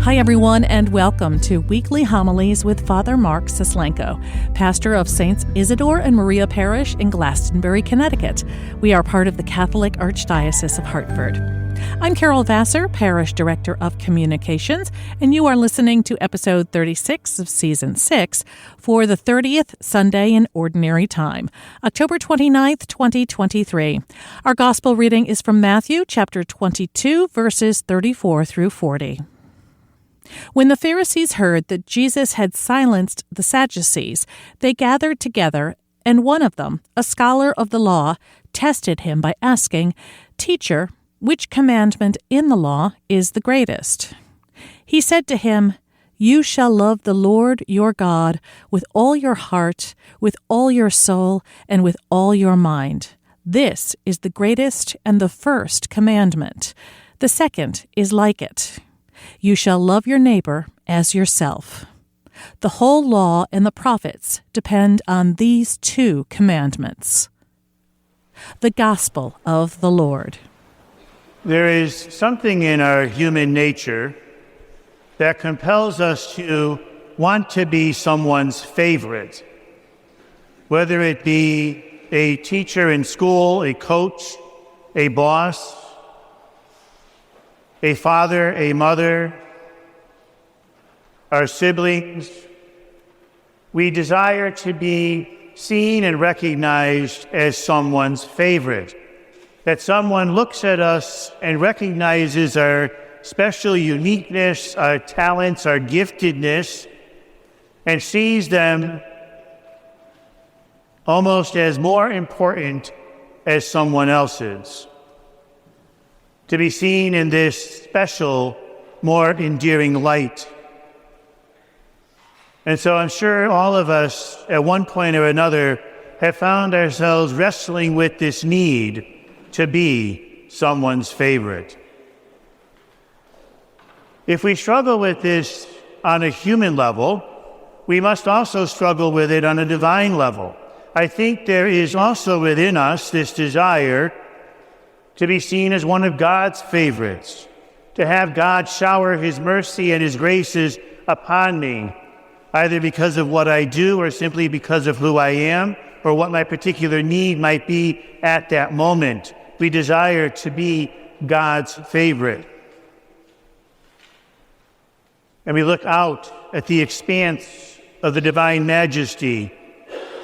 Hi, everyone, and welcome to Weekly Homilies with Father Mark Sislenko, pastor of Saints Isidore and Maria Parish in Glastonbury, Connecticut. We are part of the Catholic Archdiocese of Hartford. I'm Carol Vassar, Parish Director of Communications, and you are listening to episode 36 of Season 6 for the 30th Sunday in Ordinary Time, October 29th, 2023. Our Gospel reading is from Matthew chapter 22, verses 34 through 40. When the Pharisees heard that Jesus had silenced the Sadducees, they gathered together, and one of them, a scholar of the law, tested him by asking, "Teacher, which commandment in the law is the greatest?" He said to him, "You shall love the Lord your God with all your heart, with all your soul, and with all your mind. This is the greatest and the first commandment. The second is like it. You shall love your neighbor as yourself." The whole law and the prophets depend on these two commandments. The Gospel of the Lord. There is something in our human nature that compels us to want to be someone's favorite, whether it be a teacher in school, a coach, a boss, a father, a mother, our siblings. We desire to be seen and recognized as someone's favorite, that someone looks at us and recognizes our special uniqueness, our talents, our giftedness, and sees them almost as more important as someone else's. To be seen in this special, more endearing light. And so I'm sure all of us, at one point or another, have found ourselves wrestling with this need to be someone's favorite. If we struggle with this on a human level, we must also struggle with it on a divine level. I think there is also within us this desire to be seen as one of God's favorites, to have God shower His mercy and His graces upon me, either because of what I do or simply because of who I am or what my particular need might be at that moment. We desire to be God's favorite. And we look out at the expanse of the divine majesty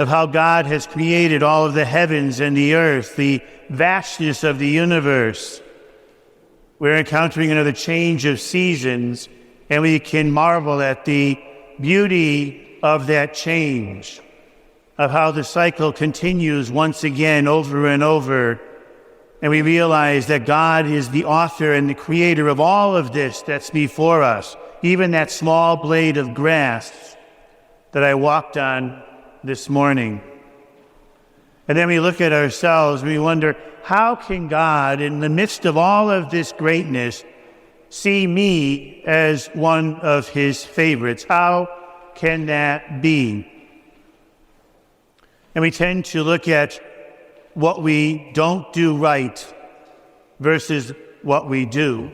of how God has created all of the heavens and the earth, the vastness of the universe. We're encountering another change of seasons, and we can marvel at the beauty of that change, of how the cycle continues once again over and over. And we realize that God is the author and the creator of all of this that's before us, even that small blade of grass that I walked on this morning. And then we look at ourselves and we wonder, how can God, in the midst of all of this greatness, see me as one of His favorites? How can that be? And we tend to look at what we don't do right versus what we do.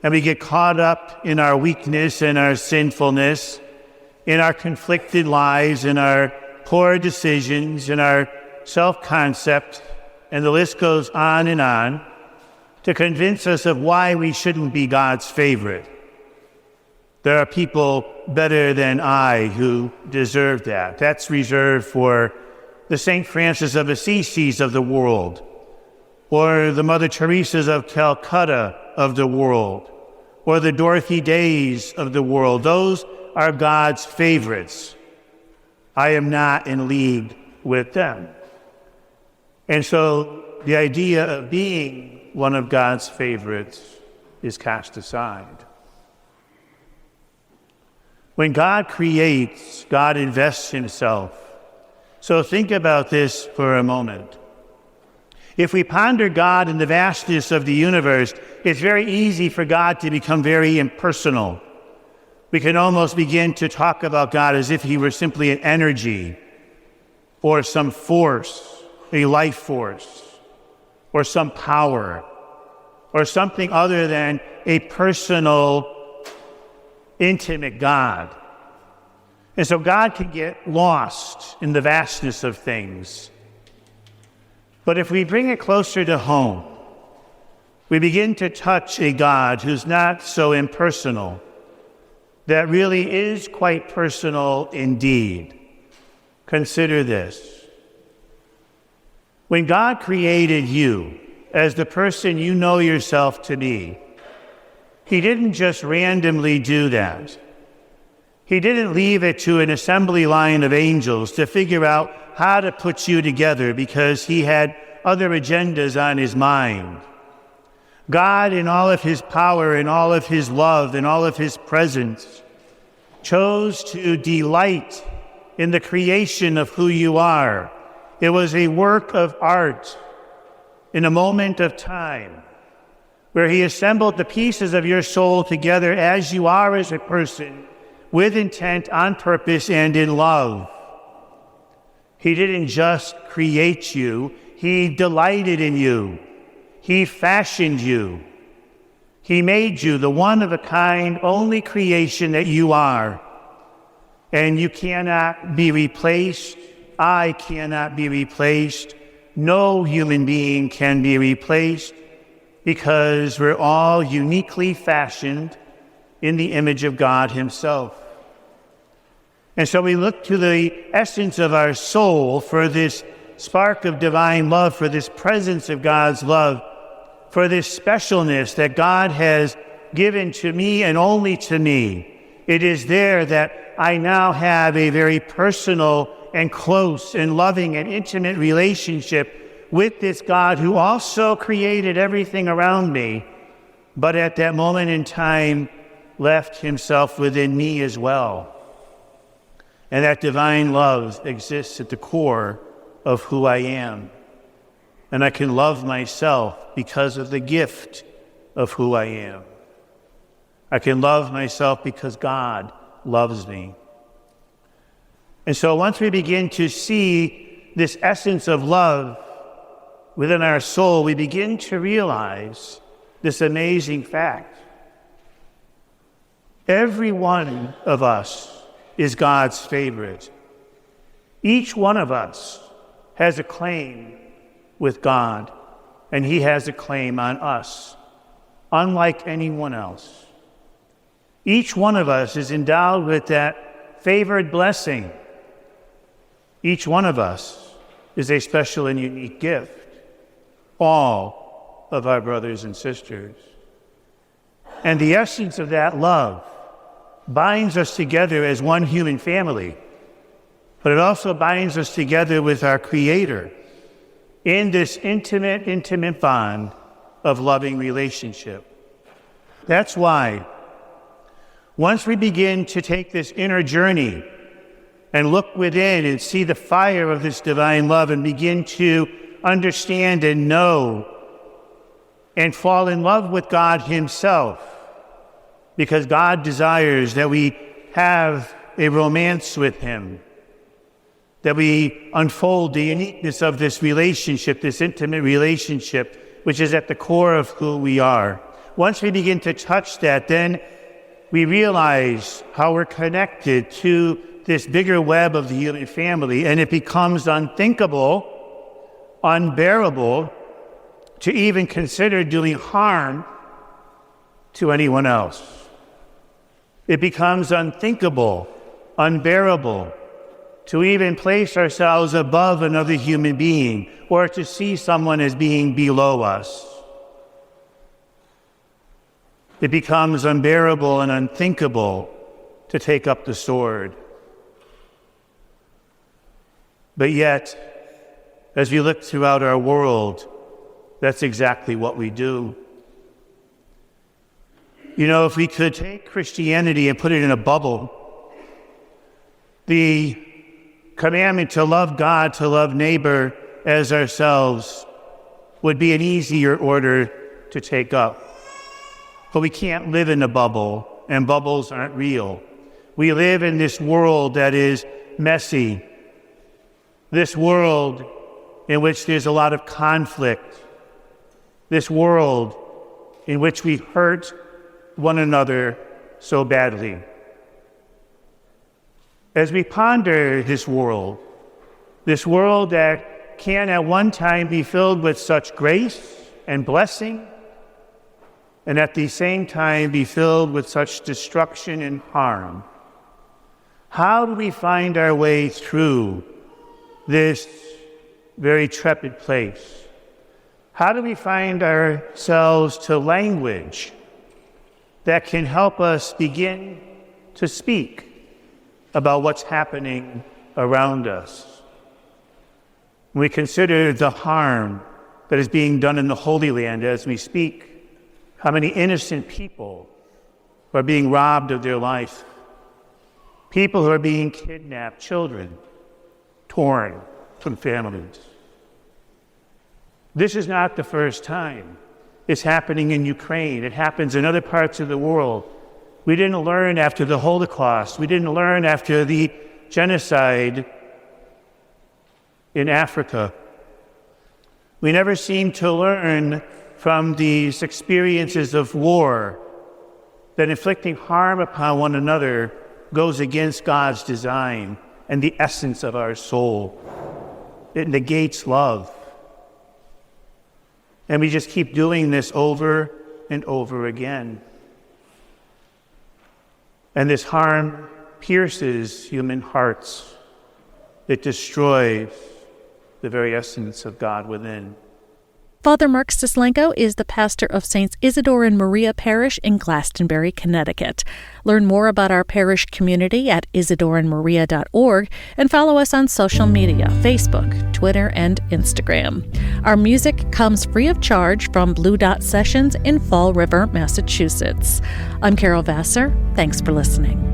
And we get caught up in our weakness and our sinfulness, in our conflicted lives, in our poor decisions, in our self-concept, and the list goes on, to convince us of why we shouldn't be God's favorite. There are people better than I who deserve that. That's reserved for the St. Francis of Assisi of the world, or the Mother Teresas of Calcutta of the world, or the Dorothy Days of the world. Those are God's favorites. I am not in league with them. And so the idea of being one of God's favorites is cast aside. When God creates, God invests Himself. So think about this for a moment. If we ponder God and the vastness of the universe, it's very easy for God to become very impersonal. We can almost begin to talk about God as if He were simply an energy or some force, a life force, or some power, or something other than a personal intimate God. And so God can get lost in the vastness of things. But if we bring it closer to home, we begin to touch a God who's not so impersonal, that really is quite personal indeed. Consider this. When God created you as the person you know yourself to be, He didn't just randomly do that. He didn't leave it to an assembly line of angels to figure out how to put you together because He had other agendas on His mind. God, in all of His power, in all of His love, in all of His presence, chose to delight in the creation of who you are. It was a work of art in a moment of time where He assembled the pieces of your soul together as you are as a person, with intent, on purpose, and in love. He didn't just create you, He delighted in you. He fashioned you. He made you the one-of-a-kind, only creation that you are. And you cannot be replaced. I cannot be replaced. No human being can be replaced because we're all uniquely fashioned in the image of God Himself. And so we look to the essence of our soul for this spark of divine love, for this presence of God's love, for this specialness that God has given to me and only to me. It is there that I now have a very personal and close and loving and intimate relationship with this God who also created everything around me, but at that moment in time left Himself within me as well. And that divine love exists at the core of who I am. And I can love myself because of the gift of who I am. I can love myself because God loves me. And so once we begin to see this essence of love within our soul, we begin to realize this amazing fact. Every one of us is God's favorite. Each one of us has a claim with God, and He has a claim on us, unlike anyone else. Each one of us is endowed with that favored blessing. Each one of us is a special and unique gift. All of our brothers and sisters. And the essence of that love binds us together as one human family, but it also binds us together with our Creator in this intimate bond of loving relationship. That's why once we begin to take this inner journey and look within and see the fire of this divine love and begin to understand and know and fall in love with God Himself, because God desires that we have a romance with Him, that we unfold the uniqueness of this relationship, this intimate relationship, which is at the core of who we are. Once we begin to touch that, then we realize how we're connected to this bigger web of the human family, and it becomes unthinkable, unbearable to even consider doing harm to anyone else. It becomes unthinkable, unbearable to even place ourselves above another human being or to see someone as being below us. It becomes unbearable and unthinkable to take up the sword. But yet, as we look throughout our world, that's exactly what we do. You know, if we could take Christianity and put it in a bubble, the commandment to love God, to love neighbor as ourselves would be an easier order to take up. But we can't live in a bubble, and bubbles aren't real. We live in this world that is messy, this world in which there's a lot of conflict, this world in which we hurt one another so badly. As we ponder this world that can at one time be filled with such grace and blessing, and at the same time be filled with such destruction and harm, how do we find our way through this very trepid place? How do we find ourselves to language that can help us begin to speak about what's happening around us? When we consider the harm that is being done in the Holy Land as we speak, how many innocent people are being robbed of their life, people who are being kidnapped, children torn from families. This is not the first time. It's happening in Ukraine. It happens in other parts of the world. We didn't learn after the Holocaust. We didn't learn after the genocide in Africa. We never seem to learn from these experiences of war that inflicting harm upon one another goes against God's design and the essence of our soul. It negates love. And we just keep doing this over and over again. And this harm pierces human hearts. It destroys the very essence of God within. Father Mark Sislenko is the pastor of Saints Isidore and Maria Parish in Glastonbury, Connecticut. Learn more about our parish community at isidoreandmaria.org and follow us on social media, Facebook, Twitter, and Instagram. Our music comes free of charge from Blue Dot Sessions in Fall River, Massachusetts. I'm Carol Vassar. Thanks for listening.